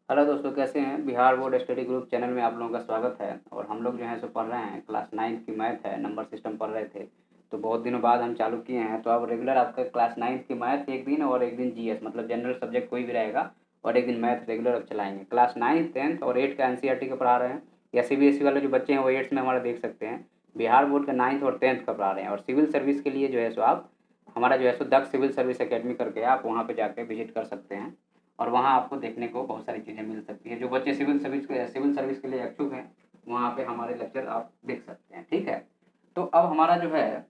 Hello दोस्तों, कैसे हैं। Bihar board study group channel में आप लोगों का स्वागत है। और हम लोग जो है सो पढ़ रहे हैं, क्लास 9 की मैथ है, नंबर सिस्टम पढ़ रहे थे। तो बहुत दिनों बाद हम चालू किए हैं। तो अब रेगुलर आपका क्लास 9 की मैथ एक दिन और एक दिन जीएस, मतलब जनरल सब्जेक्ट कोई भी रहेगा, और एक दिन मैथ रेगुलर अब चलाएंगे। क्लास 9, 10th और 8 का एनसीईआरटी का पढ़ा रहे हैं, या सीबीएसई वाले जो बच्चे हैं वो 8th में हमारा देख सकते हैं। बिहार बोर्ड का 9th और 10th का पढ़ा रहे हैं। और सिविल सर्विस के लिए जो है सो आप हमारा जो है सो दक्ष सिविल सर्विस एकेडमी करके आप वहाँ पे जाके विजिट कर सकते हैं। और वहाँ आपको देखने को बहुत सारी चीज़ें मिल सकती है। जो बच्चे सिविल सर्विस के लिए इच्छुक हैं, वहाँ पे हमारे लेक्चर आप देख सकते हैं। ठीक है। तो अब हमारा जो है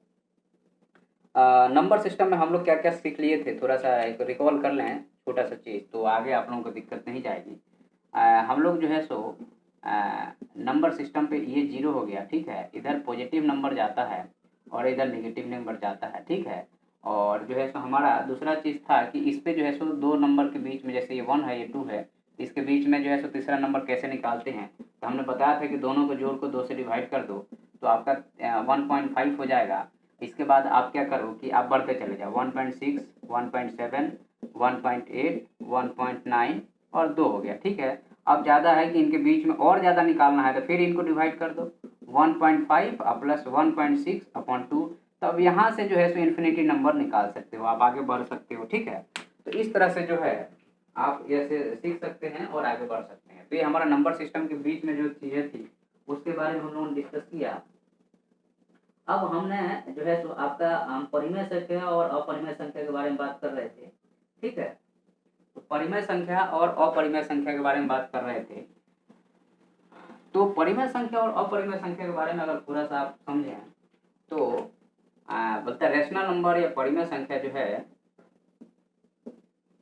नंबर सिस्टम में हम लोग क्या क्या सीख लिए थे, थोड़ा सा एक रिकॉल कर लें, छोटा सा चीज़, तो आगे आप लोगों को दिक्कत नहीं जाएगी। हम लोग जो है सो नंबर सिस्टम पे ये जीरो हो गया, ठीक है, इधर पॉजिटिव नंबर जाता है और इधर नेगेटिव नंबर जाता है, ठीक है। और जो है सो हमारा दूसरा चीज़ था कि इस पे जो है सो दो नंबर के बीच में, जैसे ये 1 है, ये 2 है, इसके बीच में जो है सो तीसरा नंबर कैसे निकालते हैं। तो हमने बताया था कि दोनों को जोड़ को 2 से डिवाइड कर दो, तो आपका 1.5 हो जाएगा। इसके बाद आप क्या करो कि आप बढ़ते चले जाओ, 1.6, 1.7, 1.8, 1.9 और 2 हो गया, ठीक है। अब ज़्यादा है कि इनके बीच में और ज़्यादा निकालना है, तो फिर इनको डिवाइड कर दो, 1.5 प्लस 1.6 अपॉन 2। तो अब यहाँ से जो है सो इन्फिनिटी नंबर निकाल सकते हो, आप आगे बढ़ सकते हो, ठीक है। तो इस तरह से जो है आप ऐसे सीख सकते हैं और आगे बढ़ सकते हैं। तो ये हमारा नंबर सिस्टम के बीच में जो चीज़ें थी उसके बारे में हम लोगों ने डिस्कस किया। अब हमने जो है सो आपका परिमेय संख्या और अपरिमेय संख्या के बारे में बात कर रहे थे, ठीक है। तो परिमेय संख्या और अपरिमेय संख्या के बारे में बात कर रहे थे। तो परिमेय संख्या और अपरिमेय संख्या के बारे में अगर थोड़ा सा आप समझें, तो बोलते हैं रेशनल नंबर या परिमेय संख्या जो है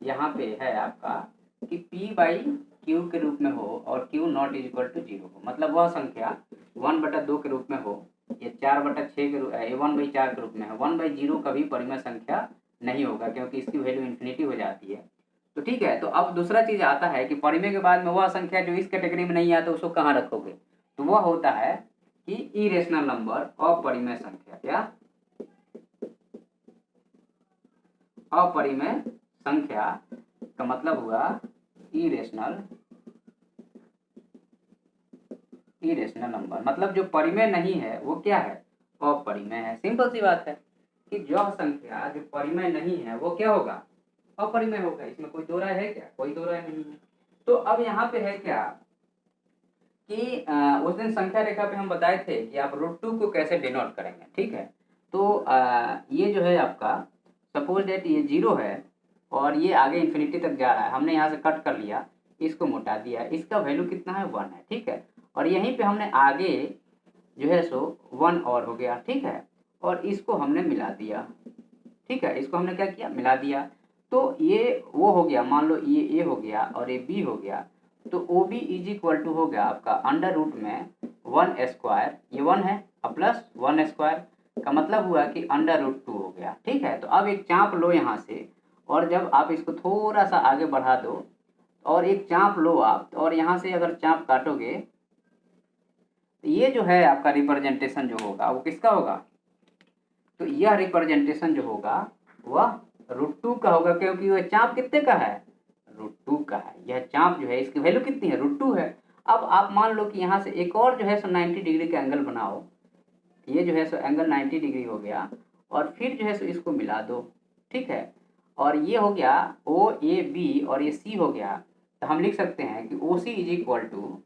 यहाँ पे है आपका कि p बाई क्यू के रूप में हो और q not is equal to 0 हो। मतलब वह संख्या 1/2 के रूप में हो, ये 4/6 के रूप, 1/4 के रूप में है। 1/0 कभी परिमेय संख्या नहीं होगा, क्योंकि इसकी वैल्यू इन्फिनिटी हो जाती है। तो ठीक है। तो अब दूसरा चीज आता है कि परिमेय के बाद में वह संख्या जो इस कैटेगरी में नहीं आता उसको कहाँ रखोगे। तो वह होता है कि इरेशनल नंबर, अपरिमेय संख्या। क्या? अपरिमेय संख्या का मतलब हुआ इरेशनल नंबर। मतलब जो परिमेय नहीं है वो क्या है? अपरिमेय है। सिंपल सी बात है कि जो संख्या जो परिमेय नहीं है वो क्या होगा? अपरिमेय होगा। इसमें कोई दो राय है क्या? कोई दो राय नहीं है। तो अब यहाँ पे है क्या कि उस दिन संख्या रेखा पे हम बताए थे कि आप √2 को कैसे डिनोट करेंगे, ठीक है। तो ये जो है आपका, सपोज दैट ये 0 है और ये आगे इन्फिनिटी तक जा रहा है, हमने यहाँ से कट कर लिया, इसको मोटा दिया, इसका वैल्यू कितना है? 1 है, ठीक है। और यहीं पे हमने आगे जो है सो 1 और हो गया, ठीक है। और इसको हमने मिला दिया, ठीक है। इसको हमने क्या किया? मिला दिया। तो ये वो हो गया, मान लो ये ए हो गया और ये बी हो गया। तो O B is equal to हो गया आपका अंडर रूट में 1 स्क्वायर, ये 1 है, और प्लस 1 स्क्वायर का मतलब हुआ कि अंडर रूट 2 हो गया, ठीक है। तो अब एक चाप लो यहाँ से, और जब आप इसको थोड़ा सा आगे बढ़ा दो और एक चाप लो आप, और यहाँ से अगर चाप काटोगे तो ये जो है आपका रिप्रेजेंटेशन जो होगा वो किसका होगा? तो यह रिप्रेजेंटेशन जो होगा वह √2 का होगा, क्योंकि वह चाप कितने का है? √2 का है। यह चाप जो है इसकी वैल्यू कितनी है? √2 है। अब आप मान लो कि यहाँ से एक और जो है सो 90 डिग्री का एंगल बनाओ, ये जो है सो एंगल 90 डिग्री हो गया, और फिर जो है सो इसको मिला दो, ठीक है। और ये हो गया ओ ए बी और ये सी हो गया। तो हम लिख सकते हैं कि O C is equal to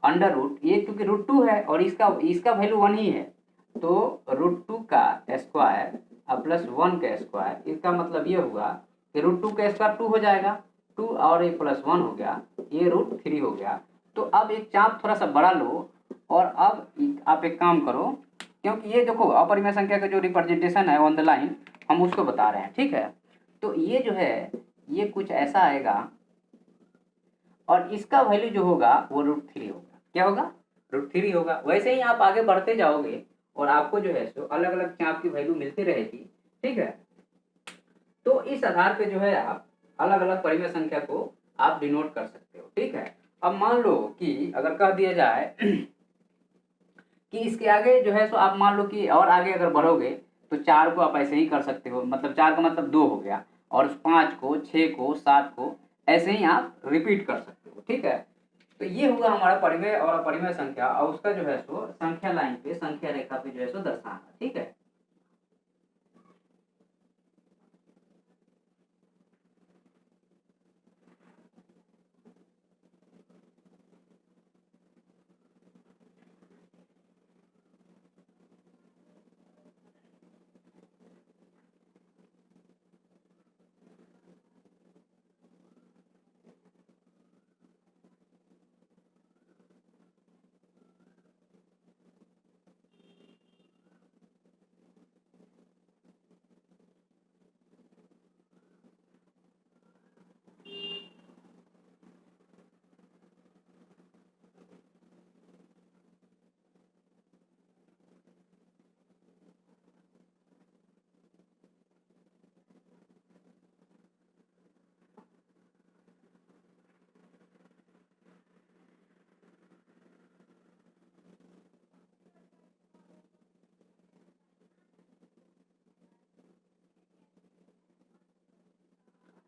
under root, ये क्योंकि √2 है और इसका इसका वैल्यू 1 ही है, तो √2 का स्क्वायर और प्लस 1 का स्क्वायर, इसका मतलब ये हुआ कि √2 का स्क्वायर 2 हो जाएगा, 2 और ये प्लस 1 हो गया, ये √3 हो गया। तो अब एक चाप थोड़ा सा बड़ा लो, और अब आप एक काम करो, क्योंकि ये देखो अपरिमेय संख्या का जो रिप्रेजेंटेशन है ऑन द लाइन हम उसको बता रहे हैं, ठीक है। तो ये जो है ये कुछ ऐसा आएगा, और इसका वैल्यू जो होगा वो √3 होगा। क्या होगा? √3 होगा। वैसे ही आप आगे बढ़ते जाओगे और आपको जो है सो अलग अलग चाप की वैल्यू मिलती रहेगी, ठीक है। तो इस आधार पे जो है आप अलग अलग परिमेय संख्या को आप डिनोट कर सकते हो, ठीक है। अब मान लो कि अगर कह दिया जाए कि इसके आगे जो है सो आप मान लो कि और आगे अगर बढ़ोगे तो 4 को आप ऐसे ही कर सकते हो, मतलब 4 का मतलब 2 हो गया, और 5 को, 6 को, 7 को ऐसे ही आप रिपीट कर सकते हो। इसको, ठीक है। तो ये हुआ हमारा परिमेय और अपरिमेय संख्या, और उसका जो है सो संख्या लाइन पे, संख्या रेखा पे जो है सो दर्शाना, ठीक है।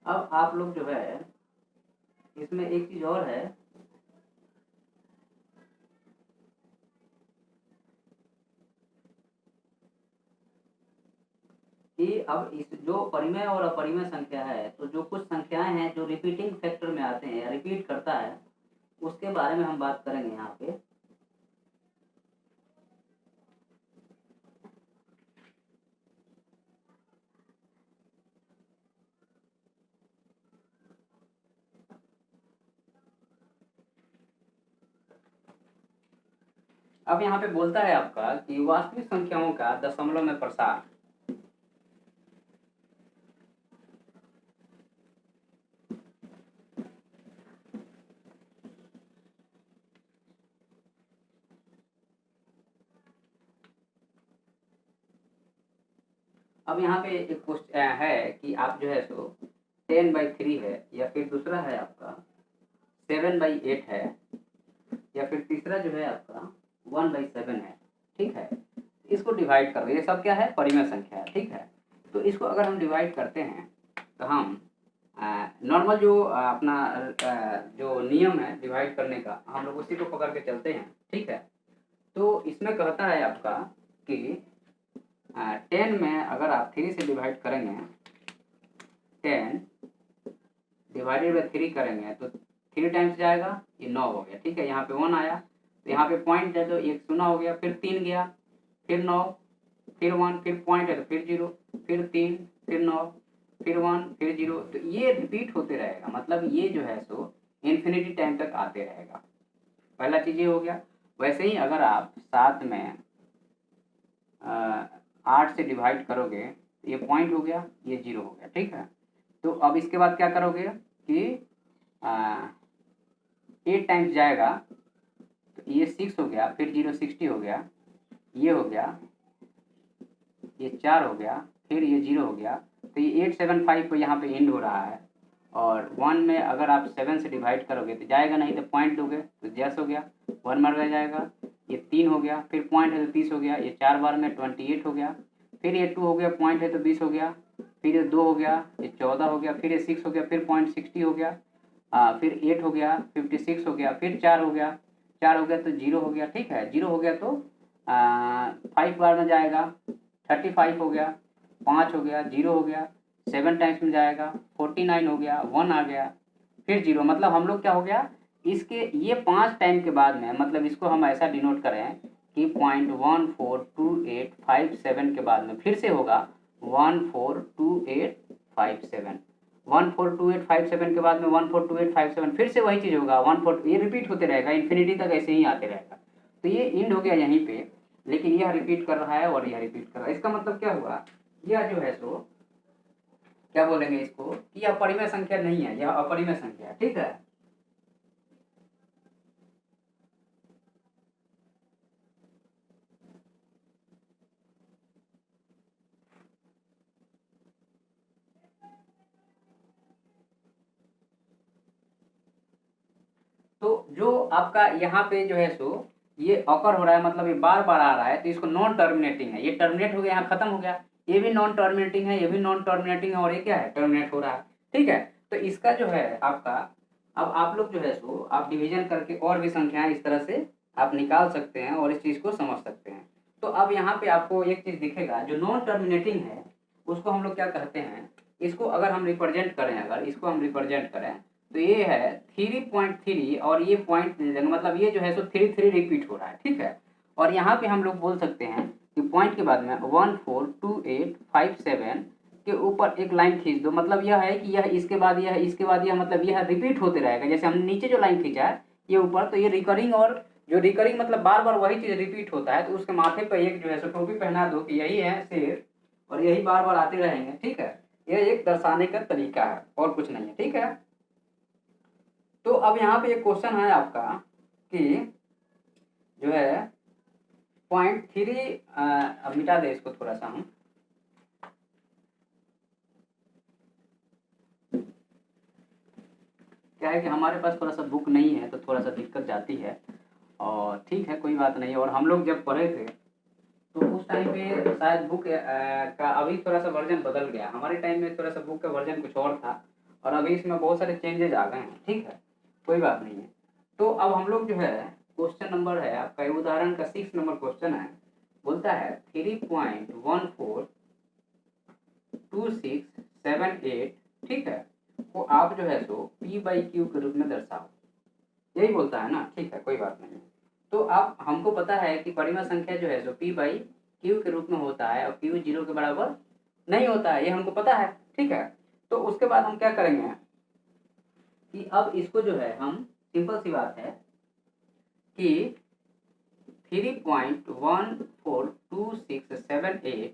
अब आप लोग जो है इसमें एक चीज और है कि अब इस जो परिमेय और अपरिमेय संख्या है, तो जो कुछ संख्याएं हैं जो रिपीटिंग फैक्टर में आते हैं, रिपीट करता है, उसके बारे में हम बात करेंगे यहाँ पे। अब यहाँ पे बोलता है आपका कि वास्तविक संख्याओं का दशमलव में प्रसार। अब यहाँ पे एक क्वेश्चन है कि आप जो है सो 10/3 है, या फिर दूसरा है आपका 7/8 है, या फिर तीसरा जो है आपका 1/7 है, ठीक है। इसको डिवाइड कर रहे, ये सब क्या है, परिमेय संख्या है, ठीक है। तो इसको अगर हम डिवाइड करते हैं तो हम नॉर्मल जो अपना जो नियम है डिवाइड करने का, हम लोग उसी को पकड़ के चलते हैं, ठीक है। तो इसमें कहता है आपका कि 10 में अगर आप 3 से डिवाइड करेंगे, 10 डिवाइडेड बाई 3 करेंगे तो 3 टाइम्स जाएगा, ये 9 हो गया, ठीक है। यहाँ पे 1 आया तो यहाँ पे पॉइंट है तो एक 0 हो गया, फिर 3 गया, फिर 9, फिर 1, फिर पॉइंट है तो फिर 0, फिर 3, फिर 9, फिर 1, फिर 0। तो ये रिपीट होते रहेगा, मतलब ये जो है सो इन्फिनिटी टाइम तक आते रहेगा। पहला चीज़ ये हो गया। वैसे ही अगर आप 7 में 8 से डिवाइड करोगे तो ये पॉइंट हो गया, ये 0 हो गया, ठीक है। तो अब इसके बाद क्या करोगे कि 8 टाइम्स जाएगा तो ये 6 हो गया, फिर 0 60 हो गया, ये हो गया, ये 4 हो गया, फिर ये 0 हो गया। तो ये 875 को यहाँ पे एंड हो रहा है। और 1 में अगर आप 7 से डिवाइड करोगे तो जाएगा नहीं, तो पॉइंट दोगे तो जैस हो गया, 1 मर गया जाएगा, ये 3 हो गया, फिर पॉइंट है तो 30 हो गया, ये 4 बार में 28 हो गया, फिर ये 2 हो गया, पॉइंट है तो 20 हो गया, फिर ये 2 हो गया, ये 14 हो गया, फिर ये 6 हो गया, फिर पॉइंट 60 हो गया, फिर 8 हो गया, 56 हो गया, फिर 4 हो गया, 4 हो गया तो 0 हो गया, ठीक है। 0 हो गया तो 5 बार में जाएगा, 35 हो गया, 5 हो गया, 0 हो गया, 7 टाइम्स में जाएगा, 49 हो गया, 1 आ गया, फिर 0। मतलब हम लोग क्या हो गया, इसके ये 5 टाइम के बाद में, मतलब इसको हम ऐसा डिनोट करें कि 0.142857 के बाद में फिर से होगा 142857, 142857 के बाद में 142857, फिर से वही चीज़ होगा 14। ये रिपीट होते रहेगा, इन्फिनिटी तक ऐसे ही आते रहेगा। तो ये इंड हो गया यहीं पे, लेकिन यह रिपीट कर रहा है और यह रिपीट कर रहा है। इसका मतलब क्या हुआ, यह जो है सो क्या बोलेंगे इसको कि यह परिमेय संख्या नहीं है, यह अपरिमेय संख्या है, ठीक है। तो जो आपका यहाँ पे जो है सो ये ऑकर हो रहा है, मतलब ये बार बार आ रहा है, तो इसको नॉन टर्मिनेटिंग है। ये टर्मिनेट हो गया, यहाँ खत्म हो गया, ये भी नॉन टर्मिनेटिंग है, ये भी नॉन टर्मिनेटिंग है, और ये क्या है, टर्मिनेट हो रहा है, ठीक है। तो इसका जो है आपका अब आप लोग जो है सो आप डिवीजन करके और भी संख्याएं इस तरह से आप निकाल सकते हैं और इस चीज़ को समझ सकते हैं। तो अब यहाँ पे आपको एक चीज़ दिखेगा, जो नॉन टर्मिनेटिंग है उसको हम लोग क्या कहते हैं, इसको अगर हम रिप्रेजेंट करें, अगर इसको हम रिप्रेजेंट करें तो ये है 3.3 और ये पॉइंट ले लेंगे, मतलब ये जो है सो 3 रिपीट हो रहा है, ठीक है। और यहाँ पे हम लोग बोल सकते हैं कि पॉइंट के बाद में 142857 के ऊपर एक लाइन खींच दो, मतलब यह है कि यह इसके बाद यह इसके बाद यह, मतलब यह रिपीट होते रहेगा। जैसे हमने नीचे जो लाइन खींचा है ये ऊपर, तो ये रिकरिंग, और जो रिकरिंग मतलब बार बार वही चीज रिपीट होता है, तो उसके माथे पर एक जो है सो टोपी पहना दो कि यही है शेर और यही बार बार आते रहेंगे, ठीक है। यह एक दर्शाने का तरीका है और कुछ नहीं है, ठीक है। तो अब यहाँ पे एक क्वेश्चन है आपका कि जो है 0.3, अब मिटा दे इसको थोड़ा सा हम, क्या है कि हमारे पास थोड़ा सा बुक नहीं है तो थोड़ा सा दिक्कत जाती है, और ठीक है कोई बात नहीं। और हम लोग जब पढ़े थे तो उस टाइम पे शायद बुक का अभी थोड़ा सा वर्जन बदल गया, हमारे टाइम में थोड़ा सा बुक का वर्जन कुछ और था और अभी इसमें बहुत सारे चेंजेज आ गए हैं, ठीक है कोई बात नहीं है। तो अब हम लोग जो है क्वेश्चन नंबर है आपका, ये उदाहरण का 6 नंबर क्वेश्चन है, बोलता है 3.142678, ठीक है, वो आप जो है सो P/Q के रूप में दर्शाओ, यही बोलता है ना, ठीक है कोई बात नहीं। तो अब हमको पता है कि परिमेय संख्या जो है सो P/Q के रूप में होता है और Q 0 के बराबर नहीं होता है, ये हमको पता है, ठीक है। तो उसके बाद हम क्या करेंगे कि अब इसको जो है हम, सिंपल सी बात है कि 3.142678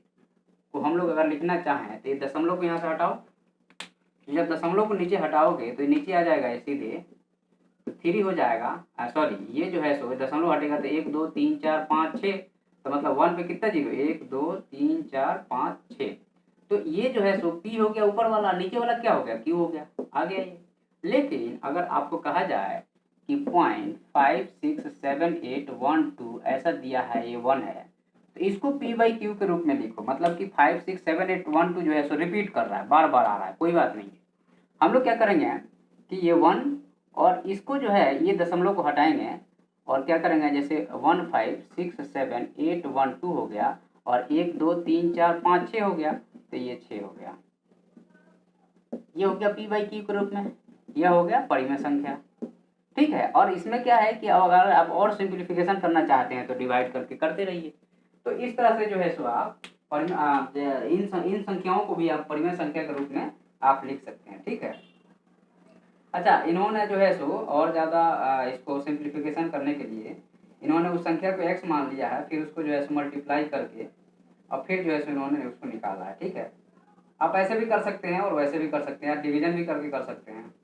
को हम लोग अगर लिखना चाहें तो ये दशमलव को यहाँ से हटाओ, जब दशमलव को नीचे हटाओगे तो ये नीचे आ जाएगा ये सीधे, तो 3 हो जाएगा, सॉरी ये जो है सो दशमलव हटेगा तो 1 2 3 4 5 6, तो मतलब 1 पे कितना जीरो, 1 2 3 4 5 6, तो ये जो है सो P हो गया ऊपर वाला, नीचे वाला क्या हो गया, Q हो गया, आ गया ये। लेकिन अगर आपको कहा जाए कि 0.567812 ऐसा दिया है, ये 1 है, तो इसको P/Q के रूप में लिखो, मतलब कि 567812 जो है सो रिपीट कर रहा है, बार बार आ रहा है, कोई बात नहीं है। हम लोग क्या करेंगे कि ये 1 और इसको जो है ये दशमलव को हटाएंगे और क्या करेंगे, जैसे 1567812 हो गया और 1 2 3 4 5 6 हो गया, तो ये 6 हो गया, ये हो गया P/Q के रूप में, यह हो गया परिमेय संख्या, ठीक है। और इसमें क्या है कि अगर आप और सिंप्लीफिकेशन करना चाहते हैं तो डिवाइड करके करते रहिए। तो इस तरह से जो है सो आप इन संख्याओं को भी आप परिमेय संख्या के रूप में आप लिख सकते हैं, ठीक है। अच्छा, इन्होंने जो है सो और ज़्यादा इसको सिंप्लीफिकेशन करने के लिए इन्होंने उस संख्या को x मान लिया है, फिर उसको जो है सो मल्टीप्लाई करके और फिर जो है सो इन्होंने उसको निकाला है, ठीक है। आप ऐसे भी कर सकते हैं और वैसे भी कर सकते हैं, आप डिवीजन भी करके कर सकते हैं।